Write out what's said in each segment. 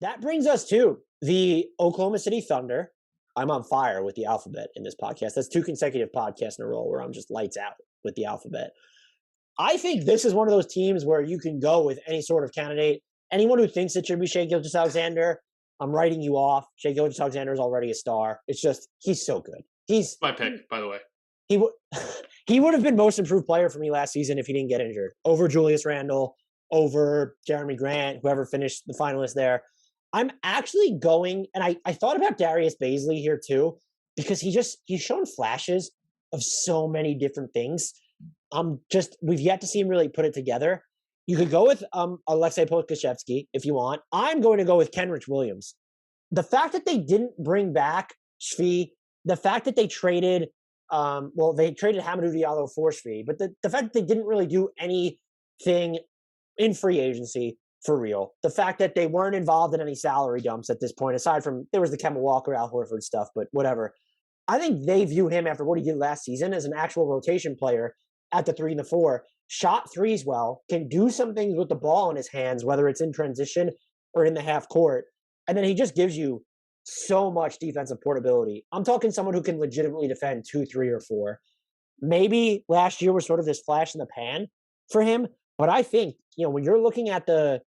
That brings us to the Oklahoma City Thunder. I'm on fire with the alphabet in this podcast. That's 2 consecutive podcasts in a row where I'm just lights out with the alphabet. I think this is one of those teams where you can go with any sort of candidate. Anyone who thinks it should be Shai Gilgeous-Alexander, I'm writing you off. Shai Gilgeous-Alexander is already a star. It's just, he's so good. He's my pick, by the way. He would have been most improved player for me last season if he didn't get injured. Over Julius Randle, over Jeremy Grant, whoever finished the finalist there. I'm actually going, and I thought about Darius Baisley here too, because he's shown flashes of so many different things. We've yet to see him really put it together. You could go with Alexei Pokusevsky if you want. I'm going to go with Kenrich Williams. The fact that they didn't bring back Shai, the fact that they traded, they traded Hamidou Diallo for Shai, but the fact that they didn't really do anything in free agency for real. The fact that they weren't involved in any salary dumps at this point, aside from there was the Kemba Walker, Al Horford stuff, but whatever. I think they view him after what he did last season as an actual rotation player at the 3 and the 4. Shot threes well, can do some things with the ball in his hands, whether it's in transition or in the half court. And then he just gives you so much defensive portability. I'm talking someone who can legitimately defend 2, 3, or 4. Maybe last year was sort of this flash in the pan for him, but I think, when you're looking at the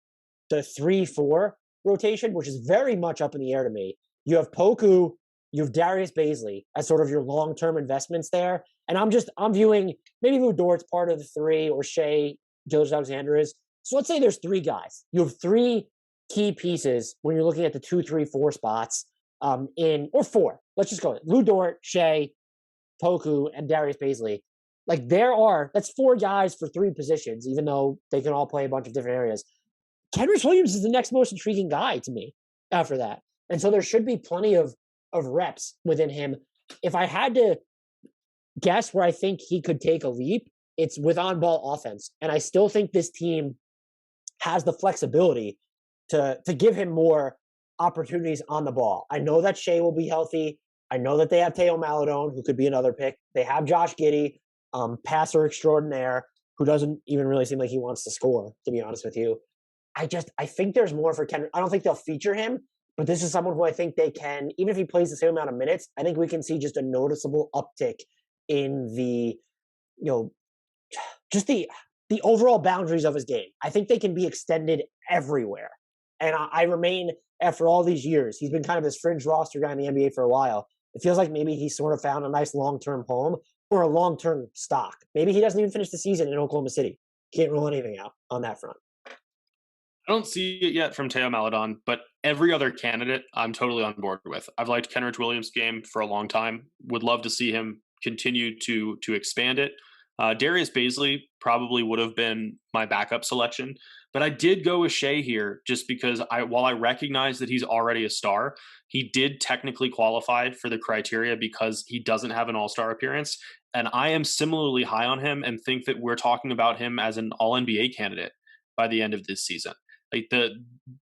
3-4 rotation, which is very much up in the air to me, you have Poku, you have Darius Baisley as sort of your long-term investments there. And I'm viewing maybe Lou Dort's part of the 3 or Shai Gilgeous-Alexander is. So let's say there's 3 guys. You have 3 key pieces when you're looking at the 2, 3, 4 spots or 4. Let's just go. Lou Dort, Shai, Poku, and Darius Baisley. Like that's 4 guys for 3 positions, even though they can all play a bunch of different areas. Kenrich Williams is the next most intriguing guy to me after that. And so there should be plenty of reps within him. If I had to guess where I think he could take a leap, it's with on-ball offense. And I still think this team has the flexibility to give him more opportunities on the ball. I know that Shai will be healthy. I know that they have Theo Maledon, who could be another pick. They have Josh Giddey, passer extraordinaire, who doesn't even really seem like he wants to score, to be honest with you. I think there's more for Kendrick. I don't think they'll feature him, but this is someone who I think they can, even if he plays the same amount of minutes, I think we can see just a noticeable uptick in the, just the overall boundaries of his game. I think they can be extended everywhere. And I remain, after all these years, he's been kind of this fringe roster guy in the NBA for a while. It feels like maybe he sort of found a nice long-term home or a long-term stock. Maybe he doesn't even finish the season in Oklahoma City. Can't rule anything out on that front. I don't see it yet from Theo Maledon, but every other candidate I'm totally on board with. I've liked Kenrich Williams' game for a long time. Would love to see him continue to expand it. Darius Baisley probably would have been my backup selection, but I did go with Shai here just because while I recognize that he's already a star, he did technically qualify for the criteria because he doesn't have an all-star appearance. And I am similarly high on him and think that we're talking about him as an all-NBA candidate by the end of this season. Like the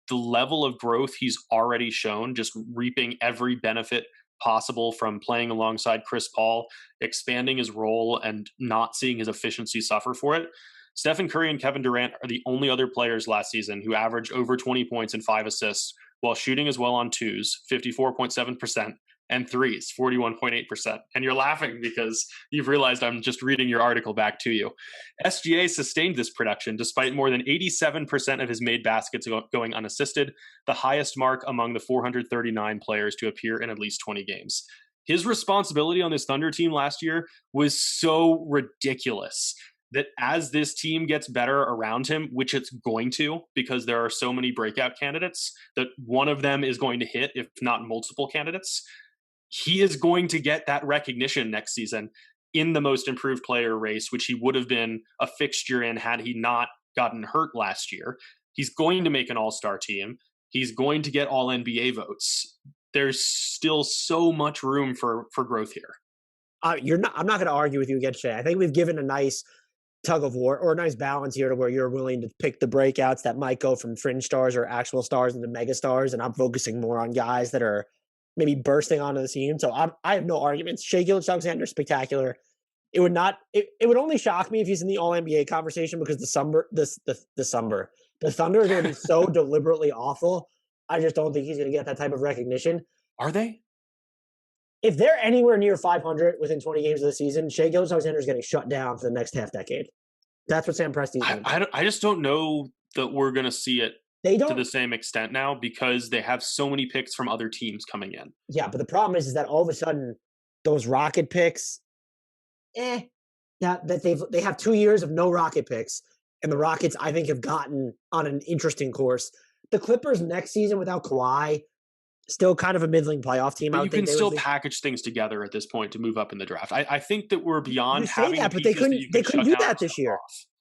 level of growth he's already shown, just reaping every benefit possible from playing alongside Chris Paul, expanding his role and not seeing his efficiency suffer for it. Stephen Curry and Kevin Durant are the only other players last season who averaged over 20 points and 5 assists while shooting as well on 2s, 54.7%, and 3s, 41.8%. And you're laughing because you've realized I'm just reading your article back to you. SGA sustained this production despite more than 87% of his made baskets going unassisted, the highest mark among the 439 players to appear in at least 20 games. His responsibility on this Thunder team last year was so ridiculous that as this team gets better around him, which it's going to, because there are so many breakout candidates, that one of them is going to hit, if not multiple candidates, he is going to get that recognition next season in the most improved player race, which he would have been a fixture in had he not gotten hurt last year. He's going to make an all-star team. He's going to get all NBA votes. There's still so much room for growth here. I'm not going to argue with you against Shai. I think we've given a nice tug of war or a nice balance here to where you're willing to pick the breakouts that might go from fringe stars or actual stars into mega stars. And I'm focusing more on guys that are maybe bursting onto the scene. So I have no arguments. Shai Gilgeous-Alexander, spectacular. It would only shock me if he's in the all NBA conversation because the Thunder are going to be so deliberately awful. I just don't think he's going to get that type of recognition. Are they? If they're anywhere near 500 within 20 games of the season, Shai Gilgeous-Alexander is getting shut down for the next half decade. That's what Sam Presti's doing. I just don't know that we're going to see it to the same extent now because they have so many picks from other teams coming in. Yeah, but the problem is that all of a sudden those Rocket picks, that they have 2 years of no Rocket picks, and the Rockets I think have gotten on an interesting course. The Clippers next season without Kawhi, still kind of a middling playoff team. But you can still package things together at this point to move up in the draft. I think that we're beyond having that, but they couldn't do that this year.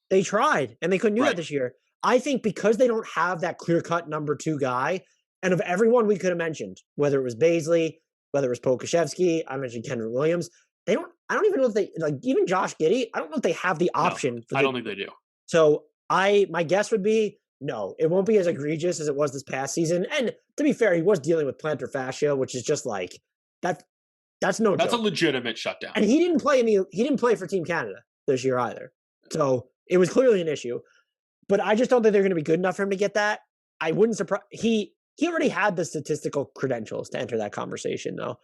They tried, and they couldn't do that this year. I think because they don't have that clear-cut number 2 guy, and of everyone we could have mentioned, whether it was Bazley, whether it was Pokusevski, I mentioned Kendrick Williams, I don't even know if they, like, even Josh Giddey, I don't know if they have the option. I don't think they do. So my guess would be, no, it won't be as egregious as it was this past season. And to be fair, he was dealing with plantar fascia, which is just like, that's no joke. That's a legitimate shutdown. And he didn't play for Team Canada this year either. So it was clearly an issue. But I just don't think they're going to be good enough for him to get that. I wouldn't surprise. He already had the statistical credentials to enter that conversation, though.